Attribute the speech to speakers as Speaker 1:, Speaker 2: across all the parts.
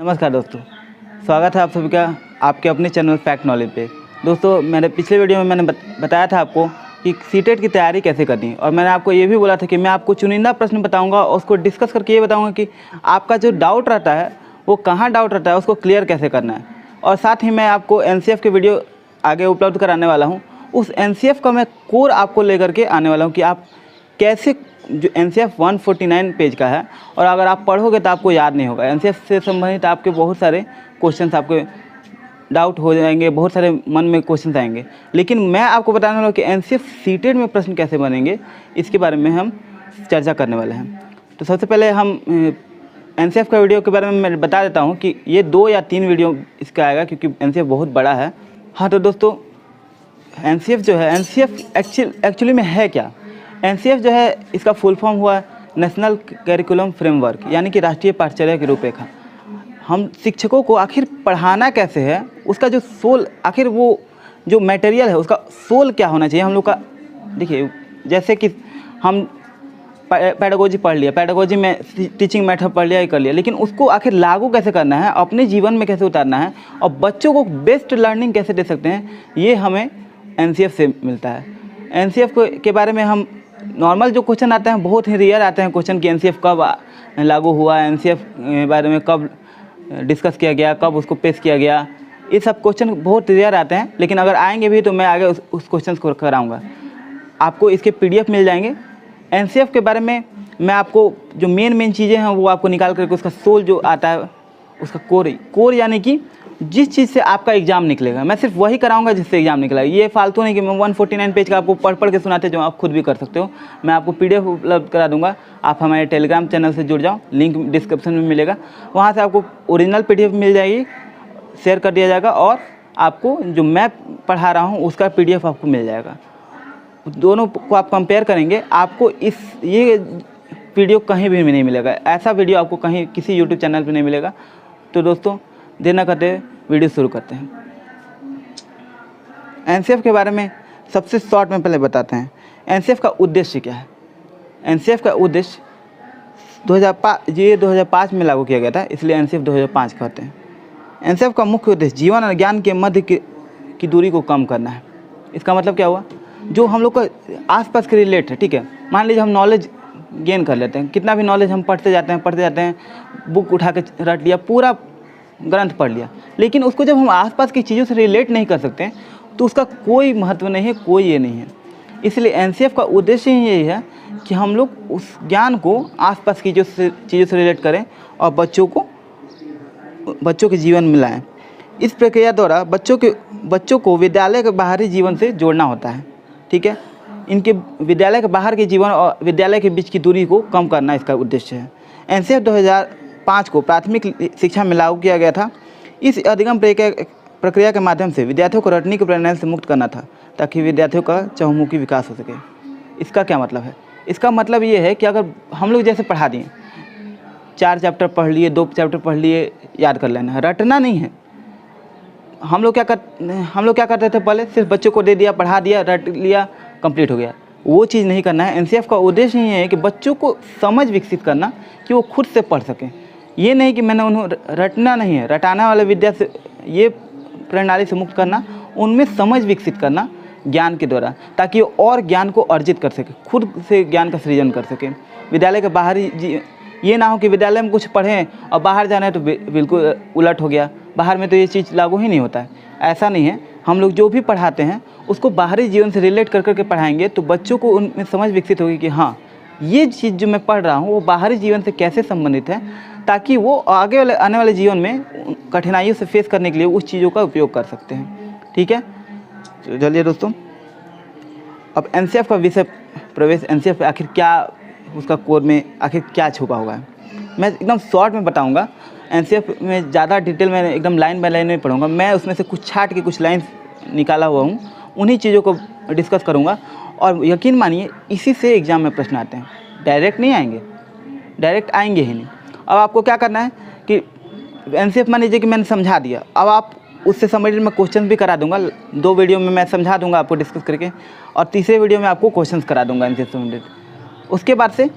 Speaker 1: नमस्कार दोस्तों, स्वागत है आप सभी का आपके अपने चैनल फैक्ट नॉलेज पे। दोस्तों, मैंने पिछले वीडियो में मैंने बताया था आपको कि सीटेट की तैयारी कैसे करनी है, और मैंने आपको ये भी बोला था कि मैं आपको चुनिंदा प्रश्न बताऊंगा और उसको डिस्कस करके ये बताऊंगा कि आपका जो डाउट रहता है वो कहाँ डाउट रहता है, उसको क्लियर कैसे करना है। और साथ ही मैं आपको NCF के वीडियो आगे उपलब्ध कराने वाला हूँ। उस NCF का मैं कोर आपको लेकर के आने वाला हूँ कि आप कैसे, जो NCF 149 पेज का है, और अगर आप पढ़ोगे तो आपको याद नहीं होगा। NCF से संबंधित आपके बहुत सारे क्वेश्चंस आपके डाउट हो जाएंगे, बहुत सारे मन में क्वेश्चंस आएंगे, लेकिन मैं आपको बताने वाला हूँ कि NCF सीटेट में प्रश्न कैसे बनेंगे, इसके बारे में हम चर्चा करने वाले हैं। तो सबसे पहले हम NCF का वीडियो के बारे में मैं बता देता हूँ कि ये 2 या 3 वीडियो इसका आएगा, क्योंकि NCF बहुत बड़ा है। हाँ, तो दोस्तों, NCF जो है, NCF एक्चुअली में है क्या? NCF जो है, इसका फुल फॉर्म हुआ नेशनल करिकुलम फ्रेमवर्क, यानी कि राष्ट्रीय पाठ्यचर्या की रूपरेखा। हम शिक्षकों को आखिर पढ़ाना कैसे है, उसका जो सोल, आखिर वो जो मटेरियल है उसका सोल क्या होना चाहिए हम लोग का। देखिए, जैसे कि हम पेडागोजी पढ़ लिया, पेडागोजी में टीचिंग मेथड पढ़ लिया, ये कर लिया, लेकिन उसको आखिर लागू कैसे करना है, अपने जीवन में कैसे उतारना है, और बच्चों को बेस्ट लर्निंग कैसे दे सकते हैं, ये हमें NCF से मिलता है। NCF के बारे में हम नॉर्मल जो क्वेश्चन आते हैं, बहुत ही रेयर आते हैं क्वेश्चन कि NCF कब लागू हुआ, NCF के बारे में कब डिस्कस किया गया, कब उसको पेश किया गया, ये सब क्वेश्चन बहुत रेयर आते हैं। लेकिन अगर आएंगे भी तो मैं आगे उस क्वेश्चन को कराऊंगा। आपको इसके PDF मिल जाएंगे। NCF के बारे में मैं आपको जो मेन चीज़ें हैं वो आपको निकाल करके उसका सोल जो आता है, उसका कोर यानी कि जिस चीज़ से आपका एग्ज़ाम निकलेगा, मैं सिर्फ वही कराऊंगा जिससे एग्ज़ाम निकलेगा। ये फालतू नहीं कि मैं 149 पेज का आपको पढ़ के सुनाते, जो आप खुद भी कर सकते हो। मैं आपको PDF उपलब्ध करा दूंगा। आप हमारे टेलीग्राम चैनल से जुड़ जाओ, लिंक डिस्क्रिप्शन में मिलेगा, वहाँ से आपको ओरिजिनल PDF मिल जाएगी, शेयर कर दिया जाएगा, और आपको जो मैं पढ़ा रहा हूँ उसका PDF आपको मिल जाएगा। दोनों को आप कंपेयर करेंगे, आपको ये वीडियो कहीं भी नहीं मिलेगा। ऐसा वीडियो आपको कहीं किसी YouTube चैनल पर नहीं मिलेगा। तो दोस्तों, देर न करते वीडियो शुरू करते हैं। NCF के बारे में सबसे शॉर्ट में पहले बताते हैं। NCF का उद्देश्य क्या है? NCF का उद्देश्य 2005 में लागू किया गया था, इसलिए NCF 2005 कहते हैं। NCF का मुख्य उद्देश्य जीवन और ज्ञान के मध्य की दूरी को कम करना है। इसका मतलब क्या हुआ? जो हम लोग का आसपास के रिलेट है, ठीक है, मान लीजिए हम नॉलेज गेन कर लेते हैं, कितना भी नॉलेज हम पढ़ते जाते हैं, बुक उठा के रट लिया, पूरा ग्रंथ पढ़ लिया, लेकिन उसको जब हम आसपास की चीज़ों से रिलेट नहीं कर सकते तो उसका कोई महत्व नहीं है, कोई ये नहीं है। इसलिए NCF का उद्देश्य ही यही है कि हम लोग उस ज्ञान को आसपास की चीज़ों से रिलेट करें और बच्चों के जीवन में लाएँ। इस प्रक्रिया द्वारा बच्चों को विद्यालय के बाहरी जीवन से जोड़ना होता है, ठीक है। इनके विद्यालय के बाहर के जीवन और विद्यालय के बीच की दूरी को कम करना इसका उद्देश्य है। NCF 2005 को प्राथमिक शिक्षा में लागू किया गया था। इस अधिगम प्रक्रिया के माध्यम से विद्यार्थियों को रटने के प्रेरणा से मुक्त करना था, ताकि विद्यार्थियों का चहुमुखी विकास हो सके। इसका क्या मतलब है? इसका मतलब ये है कि अगर हम लोग जैसे पढ़ा दिए, 4 चैप्टर पढ़ लिए, 2 चैप्टर पढ़ लिए, याद कर लेना है, रटना नहीं है। हम लोग क्या करते थे पहले? सिर्फ बच्चों को दे दिया, पढ़ा दिया, रट लिया, कंप्लीट हो गया। वो चीज़ नहीं करना है। NCF का उद्देश्य ही है कि बच्चों को समझ विकसित करना, कि वो खुद से पढ़ सकें। ये नहीं कि मैंने उन्हें रटना नहीं है, रटाने वाले विद्या से, ये प्रणाली से मुक्त करना, उनमें समझ विकसित करना ज्ञान के द्वारा, ताकि वो और ज्ञान को अर्जित कर सके, खुद से ज्ञान का सृजन कर सके। विद्यालय के बाहरी ये ना हो कि विद्यालय में कुछ पढ़ें और बाहर जाना है तो बिल्कुल उलट हो गया। बाहर में तो ये चीज़ लागू ही नहीं होता है, ऐसा नहीं है। हम लोग जो भी पढ़ाते हैं उसको बाहरी जीवन से रिलेट कर करके पढ़ाएंगे, तो बच्चों को उनमें समझ विकसित होगी कि हाँ, ये चीज़ जो मैं पढ़ रहा हूँ वो बाहरी जीवन से कैसे संबंधित है, ताकि वो आने वाले जीवन में कठिनाइयों से फेस करने के लिए उस चीज़ों का उपयोग कर सकते हैं, ठीक है। तो चलिए दोस्तों, अब NCF का विषय प्रवेश। NCF आखिर क्या, उसका कोर में आखिर क्या छुपा हुआ है, मैं एकदम शॉर्ट में बताऊंगा। NCF में ज़्यादा डिटेल में एकदम लाइन बाय लाइन में पढ़ूंगा। मैं उसमें से कुछ छाट के कुछ लाइन्स निकाला हुआ हूँ, उन्हीं चीज़ों को डिस्कस करूँगा। और यकीन मानिए, इसी से एग्ज़ाम में प्रश्न आते हैं, डायरेक्ट नहीं आएंगे, डायरेक्ट आएंगे ही नहीं। अब आपको क्या करना है कि NCF मान लीजिए कि मैंने समझा दिया, अब आप उससे संबंधित मैं क्वेश्चन भी करा दूंगा। 2 वीडियो में मैं समझा दूंगा आपको डिस्कस करके, और तीसरे वीडियो में आपको क्वेश्चंस करा दूंगा NCF से संबंधित। उसके बाद से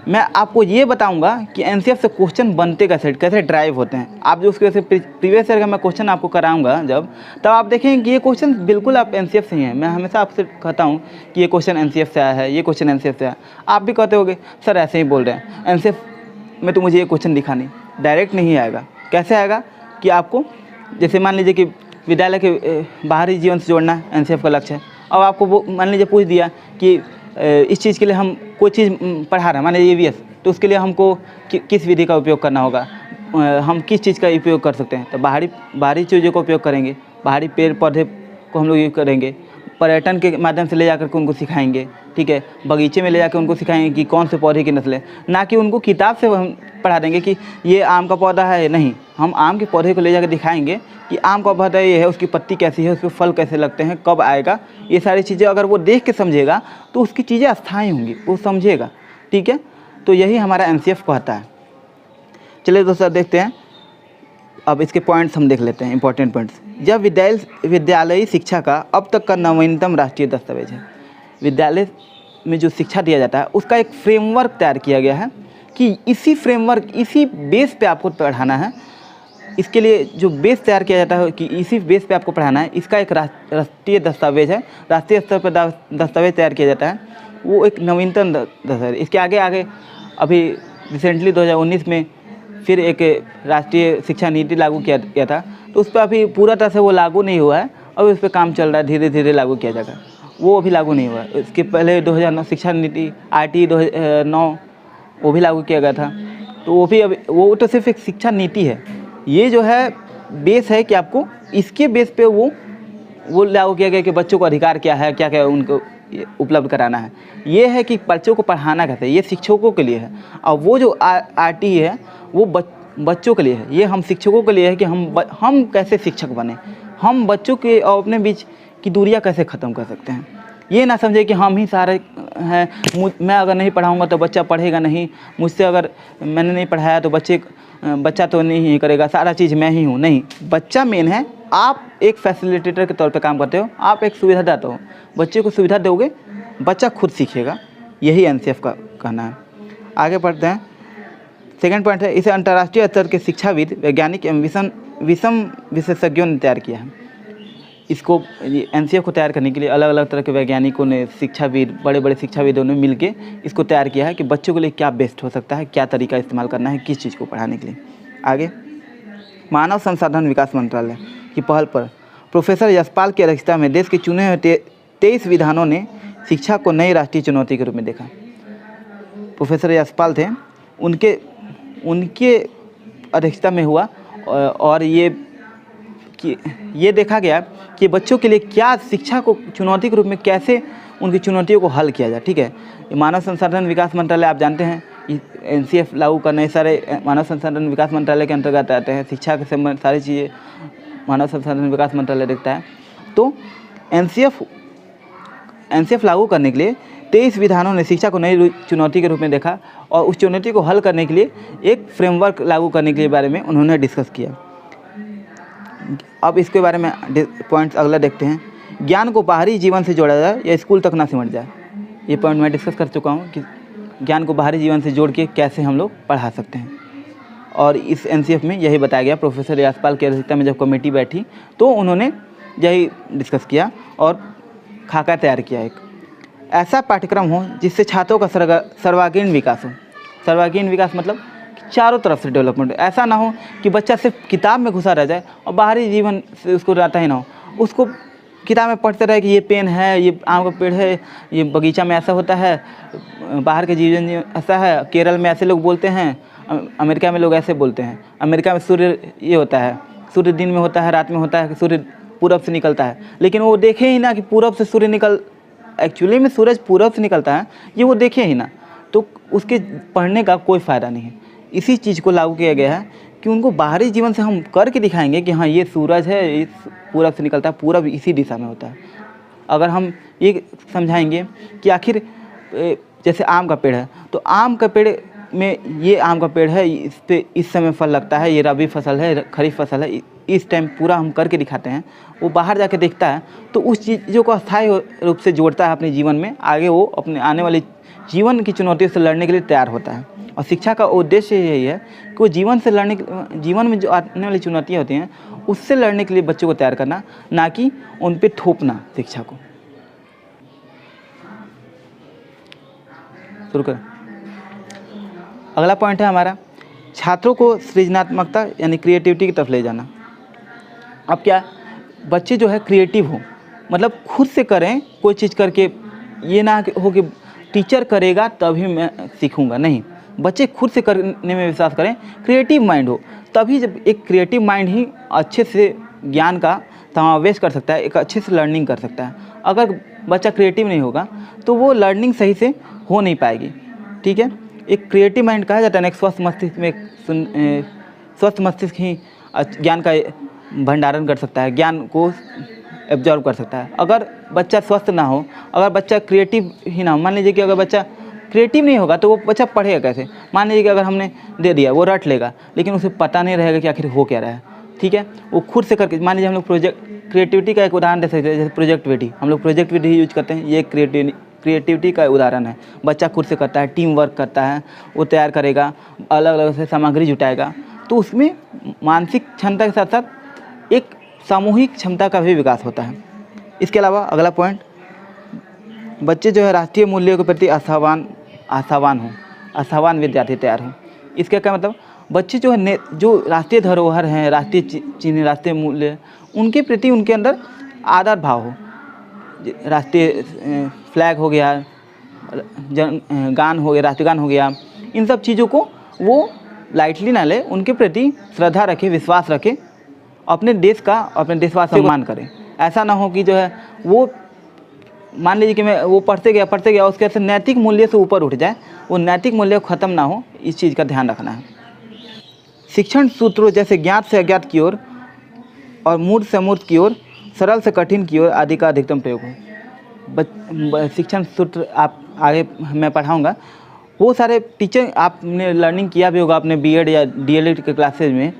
Speaker 1: मैं आपको ये बताऊंगा कि एनसीएफ से क्वेश्चन बनते कैसे ड्राइव होते हैं। आप जो उसके प्रीवियस ईयर का मैं क्वेश्चन आपको कराऊंगा जब, तब आप देखेंगे कि ये क्वेश्चन बिल्कुल आप एनसीएफ से ही हैं। मैं हमेशा आपसे कहता हूँ कि ये क्वेश्चन एनसीएफ से आया है, ये क्वेश्चन एनसीएफ से आया। आप भी कहते होगे सर ऐसे ही बोल रहे हैं, एनसीएफ में तो मुझे ये क्वेश्चन दिखा नहीं। डायरेक्ट नहीं आएगा। कैसे आएगा कि आपको, जैसे मान लीजिए कि विद्यालय के बाहरी जीवन से जोड़ना एनसीएफ का लक्ष्य है। अब आपको वो मान लीजिए पूछ दिया कि इस चीज़ के लिए हम कोई चीज़ पढ़ा रहे हैं, मान लीजिए ईवीएस, तो उसके लिए हमको किस विधि का उपयोग करना होगा, हम किस चीज़ का उपयोग कर सकते हैं। तो बाहरी चीज़ों का उपयोग करेंगे, बाहरी पेड़ पौधे को हम लोग यूज करेंगे, पर्यटन के माध्यम से ले जाकर के उनको सिखाएंगे, ठीक है। बगीचे में ले जाकर उनको सिखाएंगे कि कौन से पौधे की नस्ल है, ना कि उनको किताब से हम पढ़ा देंगे कि ये आम का पौधा है। नहीं, हम आम के पौधे को ले जाकर दिखाएंगे कि आम का पौधा ये है, उसकी पत्ती कैसी है, उसके फल कैसे लगते हैं, कब आएगा। ये सारी चीज़ें अगर वो देख के समझेगा तो उसकी चीज़ें अस्थायी होंगी, वो समझेगा, ठीक है। तो यही हमारा एनसीएफ कहता है। चलिए दोस्तों देखते हैं, अब इसके पॉइंट्स हम देख लेते हैं, इंपॉर्टेंट पॉइंट्स। जब विद्यालयी शिक्षा का अब तक का नवीनतम राष्ट्रीय दस्तावेज है। विद्यालय में जो शिक्षा दिया जाता है उसका एक फ्रेमवर्क तैयार किया गया है कि इसी फ्रेमवर्क, इसी बेस पे आपको पढ़ाना है। इसके लिए जो बेस तैयार किया जाता है कि इसी बेस पे आपको पढ़ाना है, इसका एक राष्ट्रीय दस्तावेज है। राष्ट्रीय स्तर पर दस्तावेज तैयार किया जाता है, वो एक नवीनतम दस्तावेज। इसके आगे अभी रिसेंटली 2019 में फिर एक राष्ट्रीय शिक्षा नीति लागू किया गया था, तो उस पर अभी पूरा तरह से वो लागू नहीं हुआ है। अभी उस पर काम चल रहा है, धीरे धीरे लागू किया जाएगा। वो अभी लागू नहीं हुआ है। इसके पहले 2009 शिक्षा नीति RT 2009 वो भी लागू किया गया था। तो वो भी अभी, वो तो सिर्फ एक शिक्षा नीति है। ये जो है बेस है कि आपको इसके बेस पे वो लागू किया गया कि बच्चों को अधिकार क्या है, क्या क्या उनको उपलब्ध कराना है। ये है कि बच्चों को पढ़ाना कैसे, ये शिक्षकों के लिए है। और वो जो RT है वो बच्चों के लिए है। ये हम शिक्षकों के लिए है कि हम कैसे शिक्षक बने, हम बच्चों के और अपने बीच की दूरियां कैसे ख़त्म कर सकते हैं। ये ना समझे कि हम ही सारे हैं, मैं अगर नहीं पढ़ाऊंगा तो बच्चा पढ़ेगा नहीं, मुझसे अगर मैंने नहीं पढ़ाया तो बच्चा तो नहीं करेगा, सारा चीज़ मैं ही हूँ। नहीं, बच्चा मेन है। आप एक फैसिलिटेटर के तौर पे काम करते हो, आप एक सुविधादाता हो। बच्चे को सुविधा दोगे, बच्चा खुद सीखेगा। यही एनसीएफ का कहना है। आगे बढ़ते हैं। सेकंड पॉइंट है, इसे अंतर्राष्ट्रीय स्तर के शिक्षाविद, वैज्ञानिक एवं विषम विशेषज्ञों ने तैयार किया है। इसको एनसीएफ को तैयार करने के लिए अलग अलग तरह के वैज्ञानिकों ने, शिक्षाविद, बड़े बड़े शिक्षाविदों ने मिलके इसको तैयार किया है कि बच्चों के लिए क्या बेस्ट हो सकता है, क्या तरीका इस्तेमाल करना है किस चीज़ को पढ़ाने के लिए। आगे, मानव संसाधन विकास मंत्रालय की पहल पर प्रोफेसर यशपाल की अध्यक्षता में देश के चुने हुए 23 विधानों ने शिक्षा को नई राष्ट्रीय चुनौती के रूप में देखा। प्रोफेसर यशपाल थे, उनके अध्यक्षता में हुआ और ये देखा गया कि बच्चों के लिए क्या शिक्षा को चुनौती के रूप में कैसे उनकी चुनौतियों को हल किया जाए, ठीक है। मानव संसाधन विकास मंत्रालय आप जानते हैं, एनसीएफ लागू करने सारे मानव संसाधन विकास मंत्रालय के अंतर्गत आते हैं। शिक्षा के संबंध सारी चीज़ें मानव संसाधन विकास मंत्रालय देखता है। तो एनसीएफ लागू करने के लिए 23 विधानों ने शिक्षा को नई चुनौती के रूप में देखा और उस चुनौती को हल करने के लिए एक फ्रेमवर्क लागू करने के बारे में उन्होंने डिस्कस किया। अब इसके बारे में पॉइंट्स अगला देखते हैं। ज्ञान को बाहरी जीवन से जोड़ा जाए या स्कूल तक ना सिमट जाए। ये पॉइंट मैं डिस्कस कर चुका हूँ कि ज्ञान को बाहरी जीवन से जोड़ के कैसे हम लोग पढ़ा सकते हैं, और इस एनसीएफ में यही बताया गया। प्रोफेसर यशपाल की अध्यक्षता में जब कमेटी बैठी तो उन्होंने यही डिस्कस किया और खाका तैयार किया। एक ऐसा पाठ्यक्रम हो जिससे छात्रों का सर्वांगीण विकास हो। सर्वांगीण विकास मतलब चारों तरफ से डेवलपमेंट। ऐसा ना हो कि बच्चा सिर्फ किताब में घुसा रह जाए और बाहरी जीवन से उसको रहता ही ना हो। उसको किताब में पढ़ते रहे कि ये पेन है, ये आम का पेड़ है, ये बगीचा में ऐसा होता है, बाहर के जीवन ऐसा है, केरल में ऐसे लोग बोलते हैं, अमेरिका में लोग ऐसे बोलते हैं, अमेरिका में सूर्य ये होता है, सूर्य दिन में होता है, रात में होता है, सूर्य पूरब से निकलता है। लेकिन वो देखे ही ना कि पूरब से सूर्य एक्चुअली में सूरज पूरब से निकलता है, ये वो देखे ही ना, तो उसके पढ़ने का कोई फ़ायदा नहीं है। इसी चीज़ को लागू किया गया है कि उनको बाहरी जीवन से हम करके दिखाएंगे कि हाँ ये सूरज है, ये पूरब से निकलता है, पूरब इसी दिशा में होता है। अगर हम ये समझाएंगे कि आखिर जैसे आम का पेड़ है, तो आम का पेड़ में ये आम का पेड़ है, इस पे इस समय फल लगता है, ये रबी फसल है, खरीफ फसल है, इस टाइम पूरा हम करके दिखाते हैं, वो बाहर जाके देखता है तो उस चीज़ों को अस्थायी रूप से जोड़ता है अपने जीवन में। आगे वो अपने आने वाली जीवन की चुनौतियों से लड़ने के लिए तैयार होता है। और शिक्षा का उद्देश्य यही है कि वो जीवन में जो आने वाली चुनौतियाँ होती हैं उससे लड़ने के लिए बच्चों को तैयार करना, ना कि उन पे थोपना शिक्षा को। शुरू करें। अगला पॉइंट है हमारा, छात्रों को सृजनात्मकता यानी क्रिएटिविटी की तरफ ले जाना। अब क्या बच्चे जो है क्रिएटिव हो, मतलब खुद से करें कोई चीज़ करके, ये ना हो कि टीचर करेगा तभी मैं सीखूंगा, नहीं, बच्चे खुद से करने में विश्वास करें, क्रिएटिव माइंड हो, तभी जब एक क्रिएटिव माइंड ही अच्छे से ज्ञान का समावेश कर सकता है, एक अच्छे से लर्निंग कर सकता है। अगर बच्चा क्रिएटिव नहीं होगा तो वो लर्निंग सही से हो नहीं पाएगी। ठीक है, एक क्रिएटिव माइंड कहा जाता है ना, एक स्वस्थ मस्तिष्क में स्वस्थ मस्तिष्क ही ज्ञान का भंडारण कर सकता है, ज्ञान को एब्जॉर्व कर सकता है। अगर बच्चा स्वस्थ ना हो, अगर बच्चा क्रिएटिव ही ना हो, मान लीजिए कि अगर बच्चा क्रिएटिव नहीं होगा तो वो बच्चा पढ़ेगा कैसे। मान लीजिए कि अगर हमने दे दिया वो रट लेगा, लेकिन उसे पता नहीं रहेगा कि आखिर हो क्या रहा है। ठीक है, वो खुद से करके, मान लीजिए हम लोग क्रिएटिविटी का एक उदाहरण दे सकते हैं, जैसे प्रोजेक्टिविटी, हम लोग प्रोजेक्टिविटी यूज करते हैं, ये क्रिएटिविटी का उदाहरण है। बच्चा खुद से करता है, टीम वर्क करता है, वो तैयार करेगा, अलग अलग से सामग्री जुटाएगा, तो उसमें मानसिक क्षमता के साथ साथ एक सामूहिक क्षमता का भी विकास होता है। इसके अलावा अगला पॉइंट, बच्चे जो है राष्ट्रीय मूल्यों के प्रति आशावान विद्यार्थी तैयार हों। इसका क्या मतलब, बच्चे जो है जो राष्ट्रीय धरोहर हैं, राष्ट्रीय चिन्ह, राष्ट्रीय मूल्य, उनके प्रति उनके अंदर आदर भाव हो। राष्ट्रीय फ्लैग हो गया, गान हो गया, राष्ट्रगान हो गया, इन सब चीज़ों को वो लाइटली ना ले, उनके प्रति श्रद्धा रखे, विश्वास रखे, अपने देश का, अपने देशवासियों का सम्मान करें। ऐसा ना हो कि जो है वो, मान लीजिए कि मैं वो पढ़ते गया उसके से नैतिक मूल्य से ऊपर उठ जाए, वो नैतिक मूल्य ख़त्म ना हो, इस चीज़ का ध्यान रखना है। शिक्षण सूत्रों जैसे ज्ञात से अज्ञात की ओर और मूर्त से अमूर्त की ओर, सरल से कठिन की ओर आदि का अधिकतम प्रयोग हो। शिक्षण सूत्र आप आगे मैं पढ़ाऊँगा, वो सारे टीचर आपने लर्निंग किया भी होगा अपने बीएड या डीएलएड के क्लासेज में,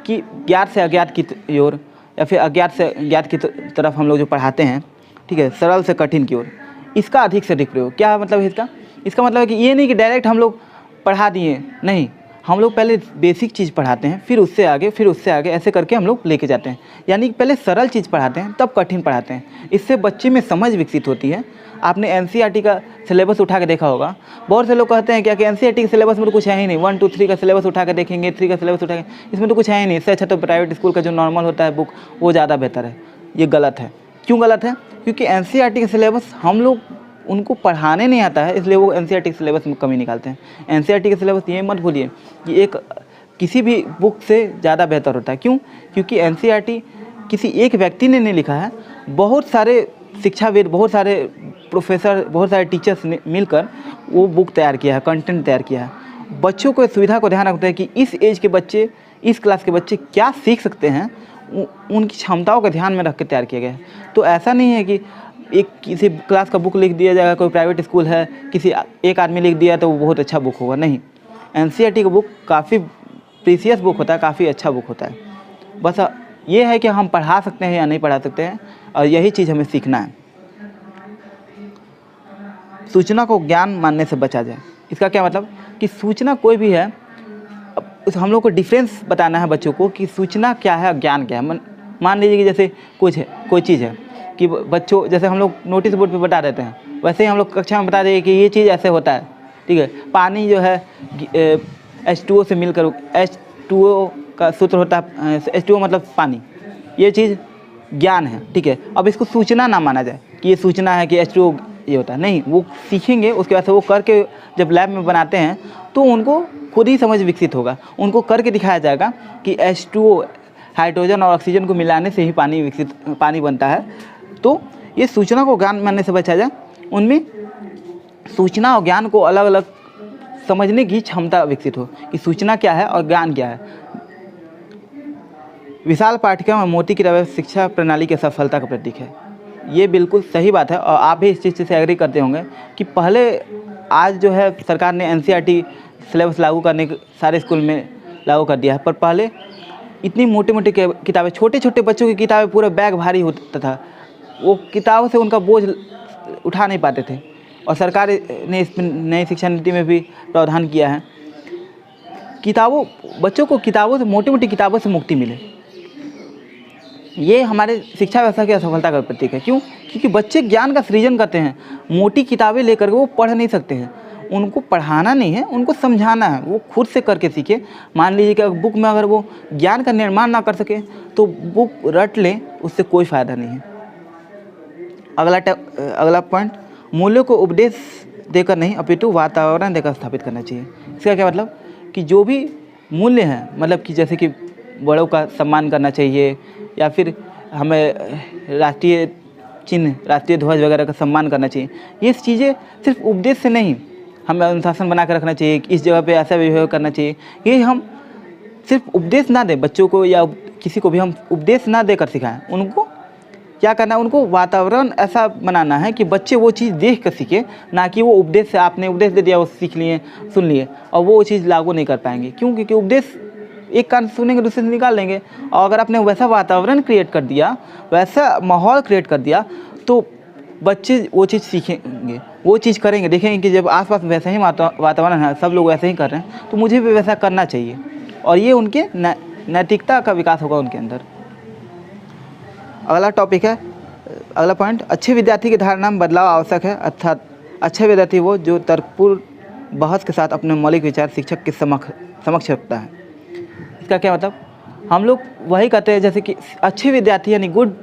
Speaker 1: कि ज्ञात से अज्ञात की ओर या फिर अज्ञात से ज्ञात की तरफ हम लोग जो पढ़ाते हैं, ठीक है, सरल से कठिन की ओर, इसका अधिक से अधिक प्रयोग। क्या मतलब है इसका मतलब है कि ये नहीं कि डायरेक्ट हम लोग पढ़ा दिए, नहीं, हम लोग पहले बेसिक चीज़ पढ़ाते हैं, फिर उससे आगे ऐसे करके हम लोग लेके जाते हैं। यानी कि पहले सरल चीज़ पढ़ाते हैं, तब कठिन पढ़ाते हैं। इससे बच्चे में समझ विकसित होती है। आपने एनसीईआरटी का सिलेबस उठा के देखा होगा, बहुत से लोग कहते हैं क्या कि एनसीईआरटी के सिलेबस में तो कुछ है ही नहीं, 1 2 3 का सिलेबस उठा के देखेंगे, 3 का सिलेबस उठा के, इसमें तो कुछ है ही नहीं, इससे अच्छा तो प्राइवेट स्कूल का जो नॉर्मल होता है बुक, वो ज़्यादा बेहतर है। ये गलत है। क्यों गलत है? क्योंकि एनसीईआरटी का सिलेबस हम लोग उनको पढ़ाने नहीं आता है, इसलिए वो एनसीईआरटी के सिलेबस में कमी निकालते हैं। एनसीईआरटी के सिलेबस ये मत भूलिए कि एक किसी भी बुक से ज़्यादा बेहतर होता है। क्यों? क्योंकि एनसीईआरटी किसी एक व्यक्ति ने नहीं लिखा है, बहुत सारे शिक्षाविद, बहुत सारे प्रोफेसर, बहुत सारे टीचर्स ने मिलकर वो बुक तैयार किया है, कंटेंट तैयार किया है। बच्चों को सुविधा को ध्यान रखते हैं कि इस एज के बच्चे, इस क्लास के बच्चे क्या सीख सकते हैं, उनकी क्षमताओं को ध्यान में रख के तैयार किया गया है। तो ऐसा नहीं है कि एक किसी क्लास का बुक लिख दिया जाएगा, कोई प्राइवेट स्कूल है, किसी एक आदमी लिख दिया तो वो बहुत अच्छा बुक होगा, नहीं। एनसीईआरटी का बुक काफ़ी प्रीसियस बुक होता है, काफ़ी अच्छा बुक होता है। बस ये है कि हम पढ़ा सकते हैं या नहीं पढ़ा सकते हैं, और यही चीज़ हमें सीखना है। सूचना को ज्ञान मानने से बचा जाए। इसका क्या मतलब कि सूचना कोई भी है, हम लोग को डिफरेंस बताना है बच्चों को कि सूचना क्या है और ज्ञान क्या है। मान लीजिए कि जैसे कोई चीज़ है कि बच्चों, जैसे हम लोग नोटिस बोर्ड पे बता देते हैं, वैसे ही हम लोग कक्षा में बता देंगे कि ये चीज़ ऐसे होता है। ठीक है, पानी जो है H2O से मिलकर, H2O का सूत्र होता है, H2O मतलब पानी, ये चीज़ ज्ञान है। ठीक है, अब इसको सूचना ना माना जाए कि ये सूचना है कि H2O ये होता है, नहीं। वो सीखेंगे, उसके बाद से वो करके जब लैब में बनाते हैं तो उनको खुद ही समझ विकसित होगा। उनको करके दिखाया जाएगा कि H2O हाइड्रोजन और ऑक्सीजन को मिलाने से ही पानी बनता है। तो ये सूचना को ज्ञान मानने से बचा जाए, उनमें सूचना और ज्ञान को अलग अलग समझने की क्षमता विकसित हो कि सूचना क्या है और ज्ञान क्या है। विशाल पाठ्यक्रम और मोती की तरह शिक्षा प्रणाली की सफलता का प्रतीक है। ये बिल्कुल सही बात है, और आप भी इस चीज़ से एग्री करते होंगे कि पहले, आज जो है सरकार ने एनसीईआरटी सिलेबस लागू करने के सारे स्कूल में लागू कर दिया है। पर पहले इतनी मोटे मोटे किताबें, छोटे छोटे बच्चों की किताबें पूरा बैग भारी होता था, वो किताबों से उनका बोझ उठा नहीं पाते थे। और सरकार ने इस नई शिक्षा नीति में भी प्रावधान किया है बच्चों को किताबों से, मोटी मोटी किताबों से मुक्ति मिले। ये हमारे शिक्षा व्यवस्था की असफलता का प्रतीक है। क्यों? क्योंकि बच्चे ज्ञान का सृजन करते हैं, मोटी किताबें लेकर के वो पढ़ नहीं सकते हैं। उनको पढ़ाना नहीं है, उनको समझाना है, वो खुद से करके सीखे। मान लीजिए कि बुक में अगर वो ज्ञान का निर्माण ना कर सके तो बुक रट लें, उससे कोई फ़ायदा नहीं है। अगला पॉइंट, मूल्यों को उपदेश देकर नहीं अपितु वातावरण देकर स्थापित करना चाहिए। इसका क्या मतलब कि जो भी मूल्य हैं, मतलब कि जैसे कि बड़ों का सम्मान करना चाहिए, या फिर हमें राष्ट्रीय चिन्ह, राष्ट्रीय ध्वज वगैरह का सम्मान करना चाहिए। ये चीज़ें सिर्फ उपदेश से नहीं, हमें अनुशासन बना कर रखना चाहिए कि इस जगह पे ऐसा व्यवहार करना चाहिए। ये हम सिर्फ उपदेश ना दें बच्चों को या किसी को भी, हम उपदेश ना देकर सिखाएं। उनको क्या करना है, उनको वातावरण ऐसा बनाना है कि बच्चे वो चीज़ देख कर सीखे, ना कि वो उपदेश से, आपने उपदेश दे दिया वो सीख लिए, सुन लिए और वो चीज़ लागू नहीं कर पाएंगे। क्यों? क्योंकि उपदेश एक कान सुनेंगे, दूसरे से निकाल लेंगे। और अगर आपने वैसा वातावरण क्रिएट कर दिया, वैसा माहौल क्रिएट कर दिया, तो बच्चे वो चीज़ सीखेंगे, वो चीज़ करेंगे, देखेंगे कि जब आसपास वैसा ही वातावरण है, सब लोग वैसे ही कर रहे हैं, तो मुझे भी वैसा करना चाहिए। और ये उनके नैतिकता का विकास होगा उनके अंदर। अगला टॉपिक है, अगला पॉइंट, अच्छे विद्यार्थी की धारणा में बदलाव आवश्यक है। अर्थात अच्छे विद्यार्थी वो जो तर्कपूर्ण बहस के साथ अपने मौलिक विचार शिक्षक के समक्ष रखता है। इसका क्या मतलब, हम लोग वही कहते हैं, जैसे कि अच्छे विद्यार्थी यानी गुड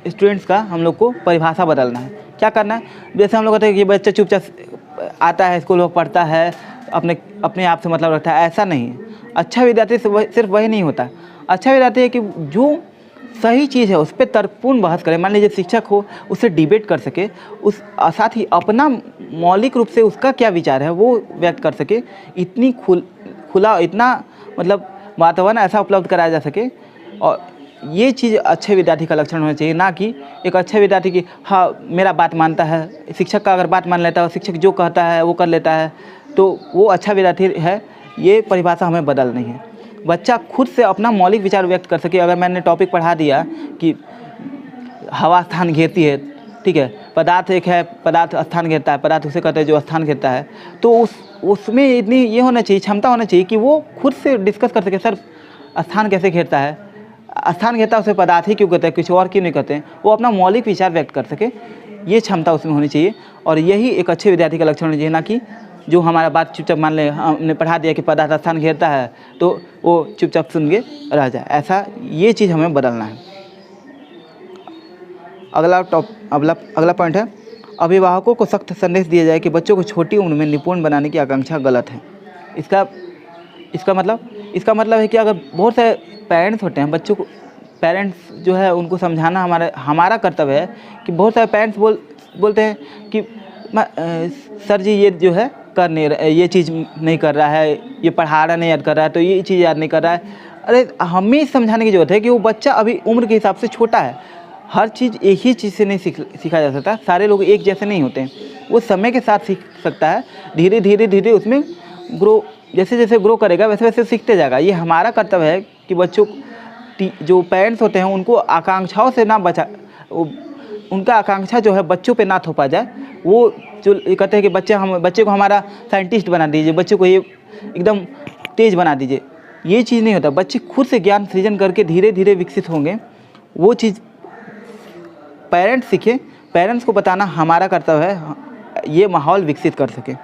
Speaker 1: स्टूडेंट्स का हम लोग को परिभाषा बदलना है। क्या करना है, जैसे हम लोग कहते हैं कि बच्चा चुपचाप आता है, स्कूल में पढ़ता है, अपने आप से मतलब रखता है, ऐसा नहीं है। अच्छा विद्यार्थी सिर्फ वही नहीं होता। अच्छा विद्यार्थी है कि जो सही चीज़ है उस पर तर्कपूर्ण बहस करे। मान लीजिए शिक्षक हो, उससे डिबेट कर सके, उस साथ ही अपना मौलिक रूप से उसका क्या विचार है वो व्यक्त कर सके। इतनी खुला इतना मतलब वातावरण ऐसा उपलब्ध कराया जा सके। और ये चीज़ अच्छे विद्यार्थी का लक्षण होना चाहिए, ना कि एक अच्छे विद्यार्थी की हाँ मेरा बात मानता है, शिक्षक का अगर बात मान लेता है, शिक्षक जो कहता है वो कर लेता है, तो वो अच्छा विद्यार्थी है। ये परिभाषा हमें बदलनी है। बच्चा खुद से अपना मौलिक विचार व्यक्त कर सके। अगर मैंने टॉपिक पढ़ा दिया कि हवा स्थान घेरती है, ठीक है, पदार्थ एक है, पदार्थ स्थान घेरता है, पदार्थ उसे कहते हैं जो स्थान घेरता है, तो उसमें इतनी ये होना चाहिए, क्षमता होना चाहिए कि वो खुद से डिस्कस कर सके, सर स्थान कैसे घेरता है, स्थान घेरता है उसे पदार्थ ही क्यों कहते हैं, कुछ और क्यों नहीं कहते हैं। वो अपना मौलिक विचार व्यक्त कर सके, ये क्षमता उसमें होनी चाहिए। और यही एक अच्छे विद्यार्थी का लक्षण होना चाहिए, ना कि जो हमारा बात चुपचाप मान ले, हमने पढ़ा दिया कि पदार्थ स्थान घेरता है तो वो चुपचाप सुन के रह जाए, ऐसा ये चीज़ हमें बदलना है। अगला पॉइंट है, अभिभावकों को सख्त संदेश दिया जाए कि बच्चों को छोटी उम्र में निपुण बनाने की आकांक्षा गलत है। इसका मतलब है कि अगर बहुत सारे पेरेंट्स होते हैं, बच्चों को पेरेंट्स जो है उनको समझाना हमारा कर्तव्य है। कि बहुत सारे पेरेंट्स बोलते हैं कि सर जी ये जो है कर नहीं रहा, ये चीज़ नहीं कर रहा है, ये पढ़ा रहा नहीं याद कर रहा है, तो ये चीज़ याद नहीं कर रहा है। अरे हमें समझाने की ज़रूरत है कि वो बच्चा अभी उम्र के हिसाब से छोटा है। हर चीज़ एक ही चीज़ से नहीं सीखा जा सकता, सारे लोग एक जैसे नहीं होते हैं। वो समय के साथ सीख सकता है, धीरे धीरे उसमें ग्रो, जैसे जैसे ग्रो करेगा वैसे वैसे सीखते जाएगा। ये हमारा कर्तव्य है कि बच्चों जो पेरेंट्स होते हैं उनको आकांक्षाओं से ना उनका आकांक्षा जो है बच्चों पे ना थोपा जाए। वो जो कहते हैं कि बच्चे को हमारा साइंटिस्ट बना दीजिए, बच्चे को ये एकदम तेज बना दीजिए, ये चीज़ नहीं होता। बच्चे खुद से ज्ञान सृजन करके धीरे धीरे विकसित होंगे। वो चीज़ पेरेंट्स सीखे, पेरेंट्स को बताना हमारा कर्तव्य है, ये माहौल विकसित कर सके।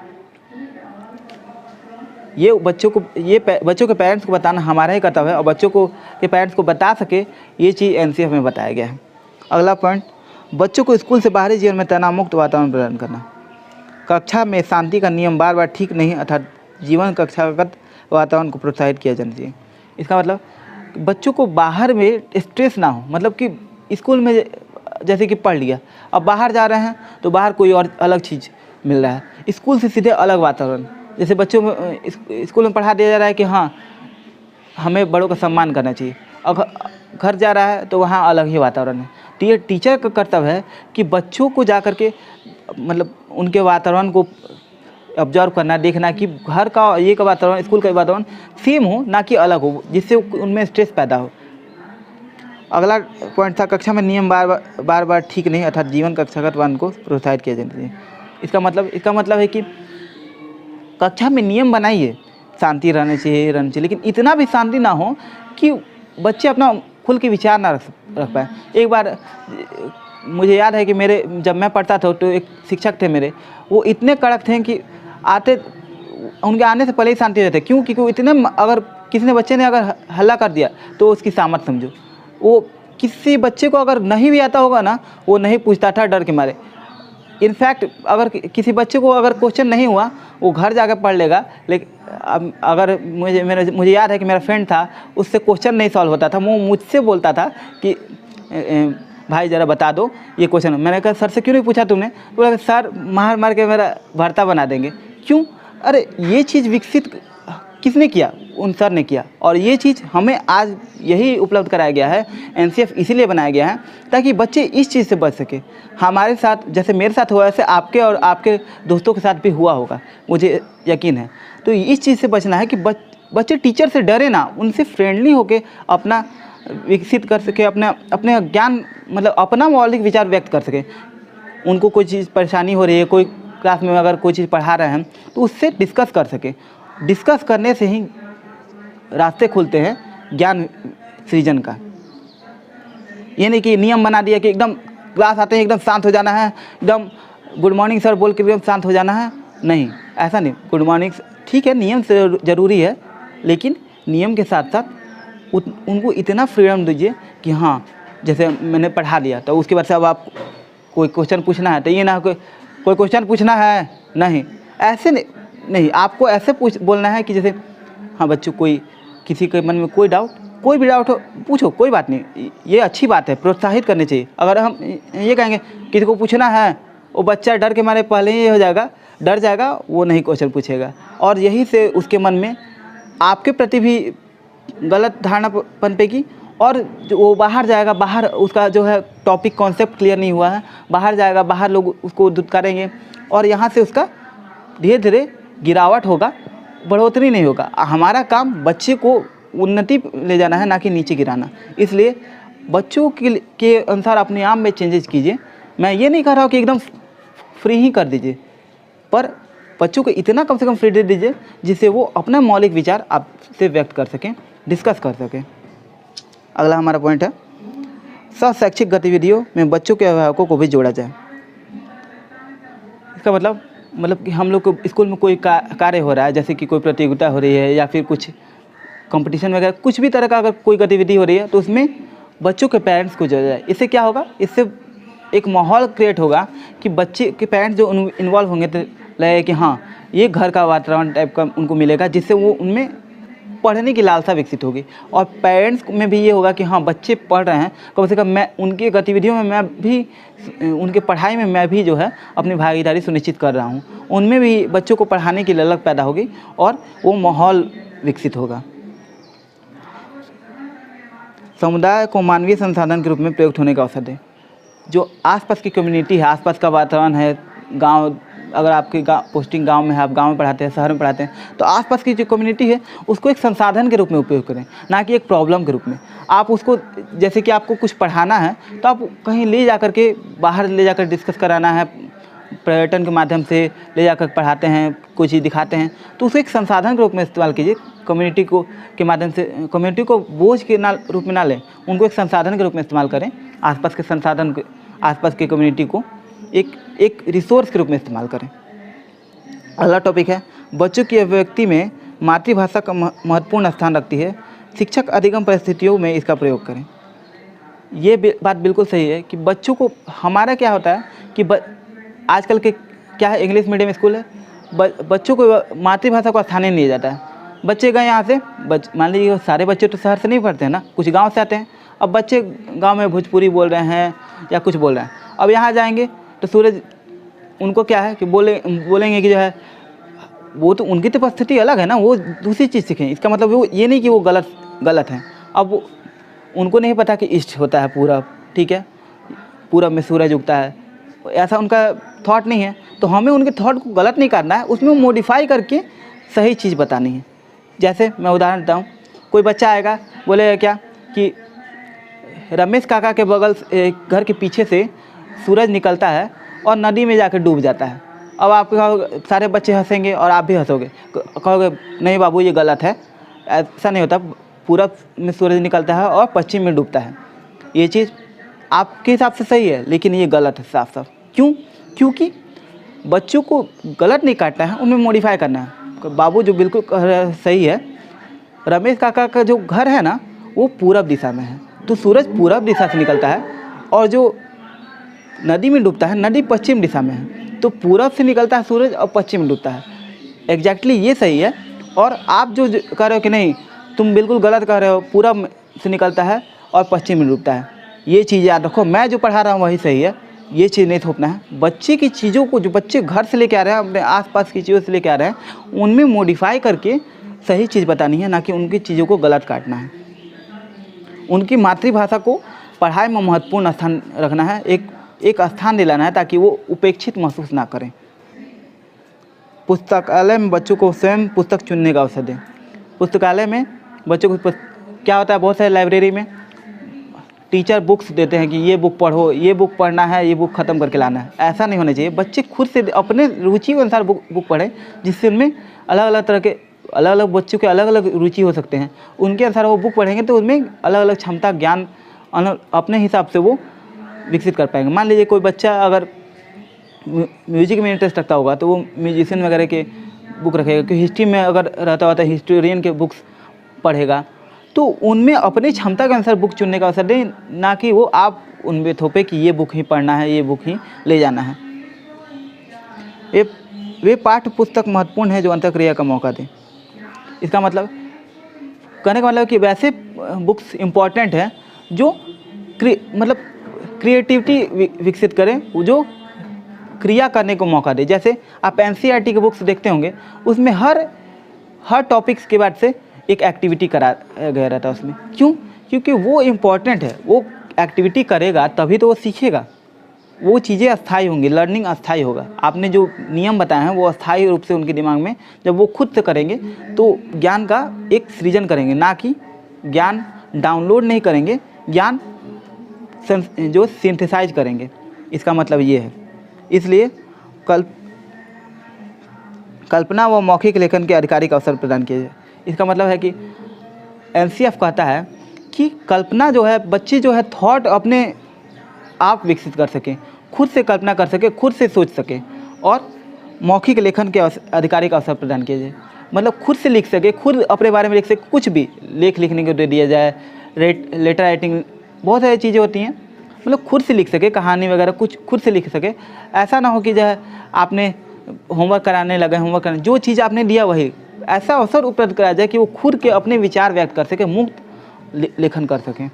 Speaker 1: ये बच्चों के पेरेंट्स को बताना हमारा ही कर्तव्य है, और बच्चों के पेरेंट्स को बता सके, ये चीज़ एनसीएफ में बताया गया है। अगला पॉइंट, बच्चों को स्कूल से बाहरी जीवन में तनाव मुक्त वातावरण प्रदान करना। कक्षा में शांति का नियम बार ठीक नहीं, अर्थात जीवन कक्षागत वातावरण को प्रोत्साहित किया जाना चाहिए। इसका मतलब बच्चों को बाहर में स्ट्रेस ना हो। मतलब कि स्कूल में जैसे कि पढ़ लिया, अब बाहर जा रहे हैं तो बाहर कोई और अलग चीज़ मिल रहा है, स्कूल से सीधे अलग वातावरण। जैसे बच्चों में स्कूल में पढ़ा दिया जा रहा है कि हाँ हमें बड़ों का सम्मान करना चाहिए, और घर जा रहा है तो वहाँ अलग ही वातावरण है। तो ये टीचर का कर्तव्य है कि बच्चों को जा कर के मतलब उनके वातावरण को ऑब्जर्व करना, देखना कि घर का ये का वातावरण, स्कूल का वातावरण सेम हो, ना कि अलग हो, जिससे उनमें स्ट्रेस पैदा हो। अगला पॉइंट था कक्षा में नियम बार बार ठीक नहीं, अर्थात जीवन कक्षागत वान को प्रोत्साहित किया जाना चाहिए। इसका मतलब है कि कक्षा में नियम बनाइए, शांति रहना चाहिए, लेकिन इतना भी शांति ना हो कि बच्चे अपना खुल के विचार ना रख पाए। एक बार मुझे याद है कि जब मैं पढ़ता था तो एक शिक्षक थे मेरे, वो इतने कड़क थे कि उनके आने से पहले ही शांति हो जाते। क्यों? क्योंकि इतने, अगर किसी बच्चे ने अगर हल्ला कर दिया तो उसकी सामर्थ समझो। वो किसी बच्चे को अगर नहीं भी आता होगा ना, वो नहीं पूछता था डर के मारे। इनफैक्ट अगर किसी बच्चे को अगर क्वेश्चन नहीं हुआ, वो घर जाकर पढ़ लेगा। लेकिन अगर मुझे याद है कि मेरा फ्रेंड था, उससे क्वेश्चन नहीं सॉल्व होता था, वो मुझसे बोलता था कि भाई ज़रा बता दो ये क्वेश्चन। मैंने कहा सर से क्यों नहीं पूछा तुमने? तो बोला सर मार मार के मेरा भर्ता बना देंगे। क्यों? अरे ये चीज़ विकसित किसने किया? उन सर ने किया। और ये चीज़ हमें आज यही उपलब्ध कराया गया है, एनसीएफ इसीलिए बनाया गया है ताकि बच्चे इस चीज़ से बच सके। हमारे साथ जैसे मेरे साथ हुआ, ऐसे आपके और आपके दोस्तों के साथ भी हुआ होगा, मुझे यकीन है। तो इस चीज़ से बचना है कि बच्चे टीचर से डरे ना, उनसे फ्रेंडली होकर अपना विकसित कर सके, अपने ज्ञान, मतलब अपना मौलिक विचार व्यक्त कर सके। उनको कोई चीज़ परेशानी हो रही है, कोई क्लास में अगर कोई चीज़ पढ़ा रहे हैं तो उससे डिस्कस कर सके। डिस्कस करने से ही रास्ते खुलते हैं ज्ञान सृजन का। ये नहीं कि नियम बना दिया कि एकदम क्लास आते हैं एकदम शांत हो जाना है, एकदम गुड मॉर्निंग सर बोल के एकदम शांत हो जाना है। नहीं, ऐसा नहीं। गुड मॉर्निंग ठीक है, नियम से ज़रूरी है, लेकिन नियम के साथ साथ उनको इतना फ्रीडम दीजिए कि हाँ, जैसे मैंने पढ़ा दिया तो उसके बाद से अब आप कोई क्वेश्चन पूछना है तो ये ना कोई क्वेश्चन पूछना है, नहीं, ऐसे नहीं। आपको ऐसे बोलना है कि जैसे हाँ बच्चों, किसी के मन में कोई भी डाउट हो पूछो, कोई बात नहीं, ये अच्छी बात है, प्रोत्साहित करनी चाहिए। अगर हम ये कहेंगे किसी को पूछना है, वो बच्चा डर के मारे पहले ही डर जाएगा, वो नहीं क्वेश्चन पूछेगा। और यही से उसके मन में आपके प्रति भी गलत धारणा पनपेगी, और जो वो बाहर जाएगा, बाहर उसका जो है टॉपिक कॉन्सेप्ट क्लियर नहीं हुआ है, बाहर जाएगा, बाहर लोग उसको दुत्कारेंगे, और यहाँ से उसका धीरे धीरे गिरावट होगा, बढ़ोतरी नहीं होगा। हमारा काम बच्चे को उन्नति ले जाना है, ना कि नीचे गिराना। इसलिए बच्चों के अनुसार अपने आप में चेंजेस कीजिए। मैं ये नहीं कह रहा हूँ कि एकदम फ्री ही कर दीजिए, पर बच्चों को इतना कम से कम फ्रीडम दीजिए जिससे वो अपना मौलिक विचार आपसे व्यक्त कर सकें, डिस्कस कर सकें। अगला हमारा पॉइंट है शैक्षिक गतिविधियों में बच्चों के अभिभावकों को भी जोड़ा जाए। इसका मतलब कि हम लोग को स्कूल में कोई कार्य हो रहा है, जैसे कि कोई प्रतियोगिता हो रही है या फिर कुछ कंपटीशन वगैरह, कुछ भी तरह का अगर कोई गतिविधि हो रही है तो उसमें बच्चों के पेरेंट्स को जोड़ा जाए। इससे क्या होगा? इससे एक माहौल क्रिएट होगा कि बच्चे के पेरेंट्स जो इन्वॉल्व होंगे तो लगे कि हाँ, ये घर का वातावरण टाइप का उनको मिलेगा, जिससे वो उनमें पढ़ने की लालसा विकसित होगी। और पेरेंट्स में भी ये होगा कि हाँ, बच्चे पढ़ रहे हैं, कम से कम मैं उनकी गतिविधियों में, मैं भी उनके पढ़ाई में मैं भी जो है अपनी भागीदारी सुनिश्चित कर रहा हूँ। उनमें भी बच्चों को पढ़ाने की ललक पैदा होगी और वो माहौल विकसित होगा। समुदाय को मानवीय संसाधन के रूप में प्रयुक्त होने का अवसर दें। जो आसपास की कम्युनिटी है, आसपास का वातावरण है, गांव, अगर आपके पोस्टिंग गांव में है, आप गांव में पढ़ाते हैं, शहर में पढ़ाते हैं, तो आसपास की जो कम्युनिटी है उसको एक संसाधन के रूप में उपयोग करें, ना कि एक प्रॉब्लम के रूप में। आप उसको, जैसे कि आपको कुछ पढ़ाना है तो आप कहीं ले जा कर के, बाहर ले जाकर डिस्कस कराना है, पर्यटन के माध्यम से ले जाकर पढ़ाते हैं, कोई चीज़ दिखाते हैं, तो उसको एक संसाधन के रूप में इस्तेमाल कीजिए। कम्युनिटी को के माध्यम से, कम्युनिटी को बोझ के रूप में ना लें, उनको एक संसाधन के रूप में इस्तेमाल करें। आसपास के संसाधन, आसपास के कम्युनिटी को एक रिसोर्स के रूप में इस्तेमाल करें। अगला टॉपिक है बच्चों की अभिव्यक्ति में मातृभाषा का महत्वपूर्ण स्थान रखती है, शिक्षक अधिगम परिस्थितियों में इसका प्रयोग करें। ये बात बिल्कुल सही है कि बच्चों को, हमारा क्या होता है कि आजकल के क्या है, इंग्लिश मीडियम स्कूल है, बच्चों को मातृभाषा को स्थान नहीं दिया जाता है। बच्चे गए यहाँ से, मान लीजिए सारे बच्चे तो शहर से नहीं पढ़ते हैं ना, कुछ गांव से आते हैं। अब बच्चे गांव में भोजपुरी बोल रहे हैं या कुछ बोल रहे हैं, अब यहाँ जाएंगे तो सूरज, उनको क्या है कि बोलेंगे कि जो है वो तो उनकी तो परिस्थिति अलग है ना, वो दूसरी चीज़ सीखें। इसका मतलब वो ये नहीं कि वो गलत है। अब उनको नहीं पता कि ईस्ट होता है पूरब, ठीक है, पूरब में सूरज उगता है, ऐसा उनका थॉट नहीं है, तो हमें उनके थॉट को गलत नहीं करना है, उसमें मॉडिफाई करके सही चीज़ बतानी है। जैसे मैं उदाहरण देता हूँ, कोई बच्चा आएगा बोलेगा क्या कि रमेश काका के बगल घर के पीछे से सूरज निकलता है और नदी में जाकर डूब जाता है। अब आप कहोगे, सारे बच्चे हंसेंगे और आप भी हंसोगे, कहोगे नहीं बाबू ये गलत है, ऐसा नहीं होता, पूरब में सूरज निकलता है और पश्चिम में डूबता है। ये चीज़ आपके हिसाब से सही है, लेकिन ये गलत है साफ साफ। क्यों? क्योंकि बच्चों को गलत नहीं काटना है, उनमें मॉडिफाई करना है। बाबू जो बिल्कुल सही है, रमेश काका का जो घर है ना वो पूरब दिशा में है, तो सूरज पूरब दिशा से निकलता है, और जो नदी में डूबता है नदी पश्चिम दिशा में है, तो पूरब से निकलता है सूरज और पश्चिम में डूबता है। एग्जैक्टली ये सही है। और आप जो कह रहे हो कि नहीं तुम बिल्कुल गलत कह रहे हो, पूरब से निकलता है और पश्चिम में डूबता है, ये चीज़ याद रखो। मैं जो पढ़ा रहा हूँ वही सही है, ये चीज़ नहीं थोपना है। बच्चे की चीज़ों को, जो बच्चे घर से लेके आ रहे हैं, अपने आसपास की चीज़ों से लेके आ रहे हैं, उनमें मॉडिफाई करके सही चीज़ बतानी है, ना कि उनकी चीज़ों को गलत काटना है। उनकी मातृभाषा को पढ़ाई में महत्वपूर्ण स्थान रखना है, एक स्थान दिलाना है, ताकि वो उपेक्षित महसूस ना करें। पुस्तकालय में बच्चों को स्वयं पुस्तक चुनने का अवसर दें। पुस्तकालय में बच्चों को क्या होता है, बहुत सारे लाइब्रेरी में टीचर बुक्स देते हैं कि ये बुक पढ़ो, ये बुक पढ़ना है, ये बुक ख़त्म करके लाना है। ऐसा नहीं होना चाहिए। बच्चे खुद से अपने रुचि के अनुसार बुक पढ़ें, जिससे उनमें अलग अलग तरह के, अलग अलग बच्चों के अलग अलग रुचि हो सकते हैं, उनके अनुसार वो बुक पढ़ेंगे तो उनमें अलग अलग क्षमता, ज्ञान अपने हिसाब से वो विकसित कर पाएंगे। मान लीजिए कोई बच्चा अगर म्यूजिक में इंटरेस्ट रखता होगा तो वो म्यूजिशियन वगैरह के बुक रखेगा, क्योंकि हिस्ट्री में अगर रहता होता है हिस्टोरियन के बुक्स पढ़ेगा। तो उनमें अपनी क्षमता के अनुसार बुक चुनने का अवसर दें, ना कि वो आप उनमें थोपे कि ये बुक ही पढ़ना है, ये बुक ही ले जाना है। वे पाठ्य पुस्तक महत्वपूर्ण है जो अंतःक्रिया का मौका दें। इसका मतलब, कहने का मतलब कि वैसे बुक्स इम्पॉर्टेंट है जो क्रिएटिविटी विकसित करें, जो क्रिया करने को मौका दे। जैसे आप एनसीईआरटी के बुक्स देखते होंगे, उसमें हर टॉपिक्स के बाद से एक एक्टिविटी करा गया रहता है उसमें। क्यों? क्योंकि वो इम्पॉर्टेंट है, वो एक्टिविटी करेगा तभी तो वो सीखेगा, वो चीज़ें अस्थायी होंगी, लर्निंग अस्थायी होगा। आपने जो नियम बताए हैं वो अस्थायी रूप से उनके दिमाग में, जब वो खुद से करेंगे तो ज्ञान का एक सृजन करेंगे, ना कि ज्ञान डाउनलोड नहीं करेंगे, ज्ञान जो सिंथेसाइज करेंगे। इसका मतलब ये है। इसलिए कल्पना व मौखिक लेखन के आधिकारिक अवसर प्रदान किए जाए। इसका मतलब है कि एनसीएफ कहता है कि कल्पना जो है, बच्चे जो है थॉट अपने आप विकसित कर सकें, खुद से कल्पना कर सके, खुद से सोच सके, और मौखिक लेखन के आधिकारिक अवसर प्रदान किए जाए। मतलब खुद से लिख सके, खुद अपने बारे में लिख सके, कुछ भी लेख लिखने को दे दिया जाए, लेटर राइटिंग, बहुत सारी चीज़ें होती हैं, मतलब खुद से लिख सके, कहानी वगैरह कुछ खुद से लिख सके। ऐसा ना हो कि जो है आपने होमवर्क कराने लगे, होमवर्क कराने, जो चीज़ आपने दिया वही, ऐसा अवसर उपलब्ध कराया जाए कि वो खुद के अपने विचार व्यक्त कर सके, मुक्त लेखन कर सकें।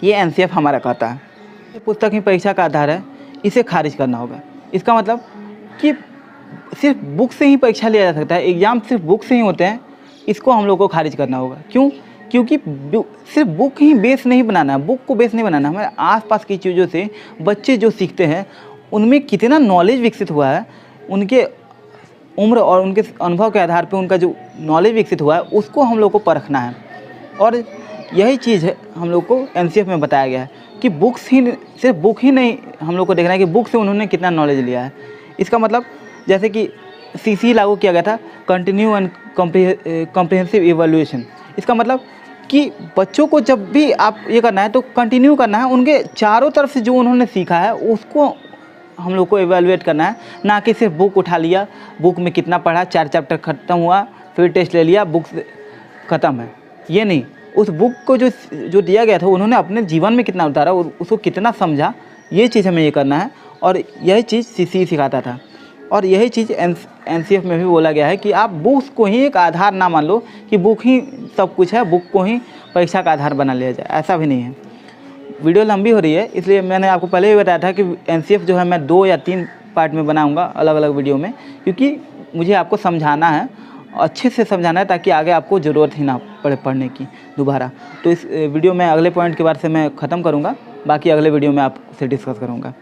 Speaker 1: ये एनसीएफ हमारा कहता है। ये पुस्तक ही परीक्षा का आधार है, इसे खारिज करना होगा। इसका मतलब कि सिर्फ बुक से ही परीक्षा लिया जा सकता है, एग्ज़ाम सिर्फ बुक से ही होते हैं, इसको हम लोग को खारिज करना होगा। क्यों? क्योंकि सिर्फ बुक ही बेस नहीं बनाना है, बुक को बेस नहीं बनाना, हमारे आसपास की चीज़ों से बच्चे जो सीखते हैं उनमें कितना नॉलेज विकसित हुआ है, उनके उम्र और उनके अनुभव के आधार पर उनका जो नॉलेज विकसित हुआ है उसको हम लोग को परखना है। और यही चीज़ है हम लोग को एनसीएफ में बताया गया है कि बुक्स ही, सिर्फ बुक ही नहीं हम लोग को देखना है कि बुक से उन्होंने कितना नॉलेज लिया है। इसका मतलब जैसे कि सीसी लागू किया गया था, कंटिन्यू एंड कॉम्प्रिहेंसिव इवैल्यूएशन। इसका मतलब कि बच्चों को जब भी आप ये करना है तो कंटिन्यू करना है, उनके चारों तरफ से जो उन्होंने सीखा है उसको हम लोग को इवैल्यूएट करना है, ना कि सिर्फ बुक उठा लिया, बुक में कितना पढ़ा, 4 चैप्टर ख़त्म हुआ, फिर टेस्ट ले लिया, बुक ख़त्म है। ये नहीं, उस बुक को जो दिया गया था उन्होंने अपने जीवन में कितना उतारा और उसको कितना समझा, ये चीज़ हमें ये करना है। और यही चीज़ सीसी सिखाता था, और यही चीज़ एनसीएफ में भी बोला गया है कि आप बुक्स को ही एक आधार ना मान लो कि बुक ही सब कुछ है, बुक को ही परीक्षा का आधार बना लिया जाए, ऐसा भी नहीं है। वीडियो लंबी हो रही है, इसलिए मैंने आपको पहले भी बताया था कि एनसीएफ जो है मैं 2 या 3 पार्ट में बनाऊंगा, अलग अलग वीडियो में, क्योंकि मुझे आपको समझाना है, अच्छे से समझाना है, ताकि आगे आपको ज़रूरत ही ना पड़े पढ़ने की दोबारा। तो इस वीडियो में अगले पॉइंट के बाद से मैं ख़त्म करूँगा, बाकी अगले वीडियो में आपसे डिस्कस करूँगा।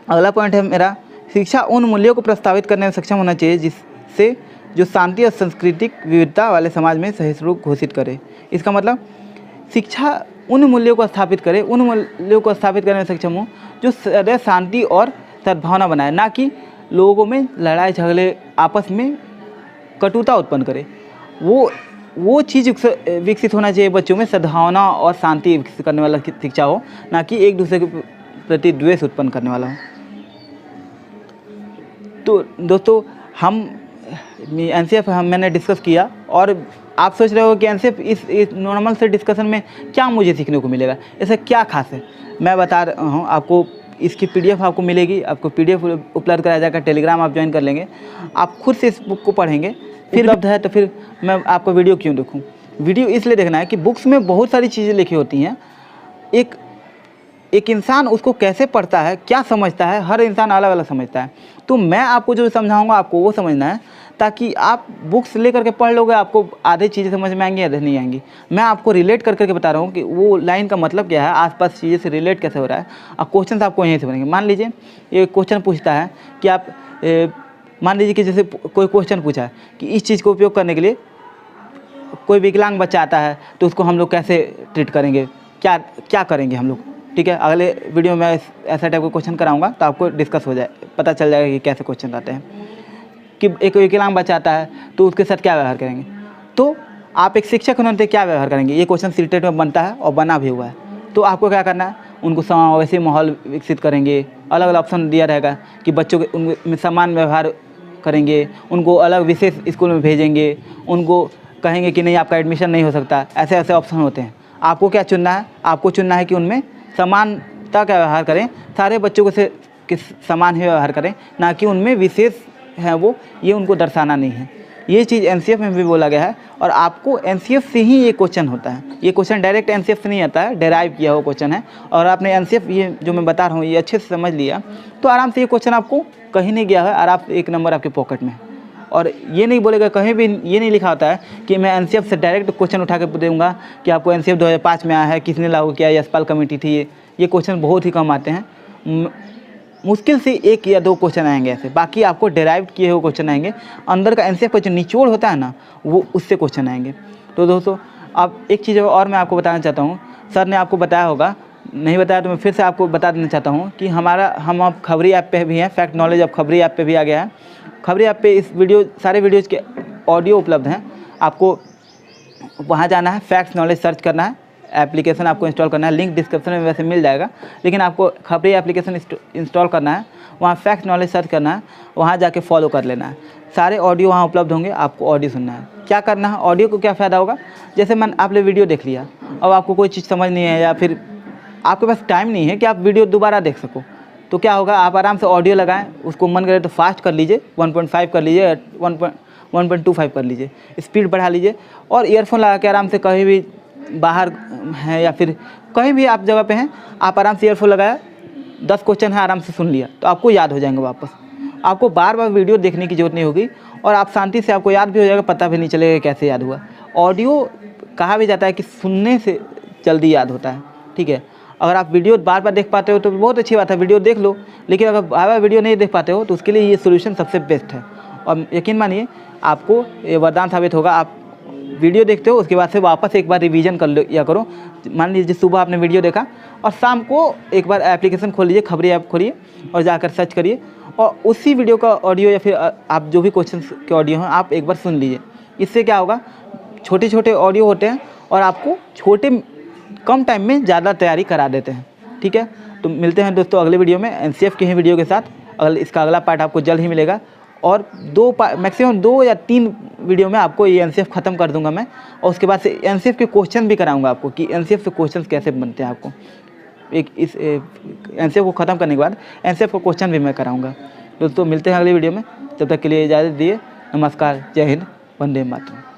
Speaker 1: अगला पॉइंट है मेरा, शिक्षा उन मूल्यों को प्रस्तावित करने में सक्षम होना चाहिए जिससे जो शांति और सांस्कृतिक विविधता वाले समाज में सहिष्णु घोषित करे। इसका मतलब शिक्षा उन मूल्यों को स्थापित करे, उन मूल्यों को स्थापित करने में सक्षम हो जो सदैव शांति और सद्भावना बनाए, ना कि लोगों में लड़ाई झगड़े आपस में कटुता उत्पन्न करे। वो चीज़ विकसित होना चाहिए बच्चों में, सद्भावना और शांति विकसित करने वाला शिक्षा हो, ना कि एक दूसरे के प्रति द्वेष उत्पन्न करने वाला हो। तो दोस्तों हम एनसीएफ मैंने डिस्कस किया, और आप सोच रहे हो कि एनसीएफ इस नॉर्मल से डिस्कशन में क्या मुझे सीखने को मिलेगा, ऐसा क्या खास है। मैं बता रहा हूँ आपको, इसकी पीडीएफ आपको मिलेगी, आपको पीडीएफ उपलब्ध कराया जाएगा, टेलीग्राम आप ज्वाइन कर लेंगे, आप खुद से इस बुक को पढ़ेंगे, फिर उपलब्ध है तो फिर मैं आपको वीडियो क्यों देखूँ। वीडियो इसलिए देखना है कि बुक्स में बहुत सारी चीज़ें लिखी होती हैं, एक इंसान उसको कैसे पढ़ता है, क्या समझता है, हर इंसान अलग अलग समझता है। तो मैं आपको जो समझाऊंगा आपको वो समझना है, ताकि आप बुक्स लेकर के पढ़ लोगे आपको आधी चीज़ें समझ में आएंगी, आधी नहीं आएंगी। मैं आपको रिलेट करके बता रहा हूँ कि वो लाइन का मतलब क्या है, आसपास चीज़ें से रिलेट कैसे हो रहा है। अब क्वेश्चन आपको यहीं से बनेंगे। मान लीजिए ये क्वेश्चन पूछता है कि आप मान लीजिए कि जैसे कोई क्वेश्चन पूछा है कि इस चीज़ को उपयोग करने के लिए कोई विकलांग बच्चा आता है तो उसको हम लोग कैसे ट्रीट करेंगे, क्या करेंगे हम लोग। ठीक है, अगले वीडियो में ऐसा टाइप का क्वेश्चन कराऊंगा तो आपको डिस्कस हो जाए, पता चल जाएगा कि कैसे क्वेश्चन आते हैं। कि एक विकलांग बच्चा आता है तो उसके साथ क्या व्यवहार करेंगे, तो आप एक शिक्षक होने से क्या व्यवहार करेंगे। ये क्वेश्चन सीटेट में बनता है और बना भी हुआ है। तो आपको क्या करना है, उनको समावेशी माहौल विकसित करेंगे। अलग अलग ऑप्शन दिया रहेगा कि बच्चों के उनमें समान व्यवहार करेंगे, उनको अलग विशेष स्कूल में भेजेंगे, उनको कहेंगे कि नहीं आपका एडमिशन नहीं हो सकता। ऐसे ऐसे ऑप्शन होते हैं। आपको क्या चुनना है, आपको चुनना है कि उनमें समानता का व्यवहार करें, सारे बच्चों के समान ही व्यवहार करें, ना कि उनमें विशेष है वो, ये उनको दर्शाना नहीं है। ये चीज़ एनसीएफ में भी बोला गया है, और आपको एनसीएफ से ही ये क्वेश्चन होता है। ये क्वेश्चन डायरेक्ट एनसीएफ से नहीं आता है, डेराइव किया हुआ क्वेश्चन है। और आपने एनसीएफ ये जो मैं बता रहा हूँ ये अच्छे से समझ लिया तो आराम से ये क्वेश्चन आपको कहीं नहीं गया है, आराम से 1 नंबर आपके पॉकेट में। और ये नहीं बोलेगा, कहीं भी ये नहीं लिखा होता है कि मैं एनसीएफ से डायरेक्ट क्वेश्चन उठा के दूँगा कि आपको एनसीएफ 2005 में आया है, किसने लागू किया, यशपाल कमेटी थी। ये क्वेश्चन बहुत ही कम आते हैं, मुश्किल से 1 या 2 क्वेश्चन आएंगे ऐसे, बाकी आपको डेराइव किए हुए क्वेश्चन आएंगे। अंदर का एनसीएफ का जो निचोड़ होता है ना, वो उससे क्वेश्चन आएंगे। तो दोस्तों अब एक चीज़ और मैं आपको बताना चाहता हूँ, सर ने आपको बताया होगा, नहीं बताया तो मैं फिर से आपको बता देना चाहता हूँ कि हम अब खबरी ऐप पे भी हैं। फैक्ट नॉलेज अब खबरी ऐप पे भी आ गया है। खबरी ऐप पे सारे वीडियोज़ के ऑडियो उपलब्ध हैं। आपको वहाँ जाना है, फैक्ट नॉलेज सर्च करना है, एप्लीकेशन आपको इंस्टॉल करना है, लिंक डिस्क्रिप्शन में वैसे मिल जाएगा, लेकिन आपको खबरी एप्लीकेशन इंस्टॉल करना है, वहाँ फैक्ट नॉलेज सर्च करना है, वहाँ जाके फॉलो कर लेना है। सारे ऑडियो वहाँ उपलब्ध होंगे, आपको ऑडियो सुनना है। क्या करना है, ऑडियो को क्या फ़ायदा होगा, जैसे आपने वीडियो देख लिया, अब आपको कोई चीज़ समझ नहीं है या फिर आपके पास टाइम नहीं है कि आप वीडियो दोबारा देख सको, तो क्या होगा, आप आराम से ऑडियो लगाएं, उसको मन करे तो फास्ट कर लीजिए, 1.5 कर लीजिए, 1.25 कर लीजिए, स्पीड बढ़ा लीजिए, और ईयरफोन लगा के आराम से कहीं भी बाहर हैं या फिर कहीं भी आप जगह पे हैं, आप आराम से ईयरफोन लगाया, 10 क्वेश्चन है आराम से सुन लिया, तो आपको याद हो जाएंगे वापस। आपको बार बार वीडियो देखने की जरूरत नहीं होगी, और आप शांति से, आपको याद भी हो जाएगा, पता भी नहीं चलेगा कैसे याद हुआ। ऑडियो कहा भी जाता है कि सुनने से जल्दी याद होता है। ठीक है, अगर आप वीडियो बार बार देख पाते हो तो बहुत अच्छी बात है, वीडियो देख लो, लेकिन अगर बार बार वीडियो नहीं देख पाते हो तो उसके लिए ये सोल्यूशन सबसे बेस्ट है। और यकीन मानिए आपको ये वरदान साबित होगा। आप वीडियो देखते हो, उसके बाद से वापस एक बार रिवीजन कर लिया करो। मान लीजिए सुबह आपने वीडियो देखा और शाम को एक बार एप्लीकेशन खोल लीजिए, खबरी ऐप खोलिए और जाकर सर्च करिए, और उसी वीडियो का ऑडियो या फिर आप जो भी क्वेश्चन के ऑडियो हैं आप एक बार सुन लीजिए। इससे क्या होगा, छोटे छोटे ऑडियो होते हैं और आपको कम टाइम में ज़्यादा तैयारी करा देते हैं। ठीक है, तो मिलते हैं दोस्तों अगले वीडियो में एनसीएफ के ही वीडियो के साथ। इसका अगला पार्ट आपको जल्द ही मिलेगा, और मैक्सिमम 2 या 3 वीडियो में आपको ये एनसीएफ ख़त्म कर दूंगा मैं, और उसके बाद से एनसीएफ के क्वेश्चन भी कराऊंगा आपको कि एनसीएफ से क्वेश्चन कैसे बनते हैं। आपको इस एनसीएफ को ख़त्म करने के बाद एनसीएफ का क्वेश्चन भी मैं कराऊंगा। दोस्तों मिलते हैं अगले वीडियो में, तब तक के लिए इजाज़त दिए, नमस्कार, जय हिंद, वंदे मातरम।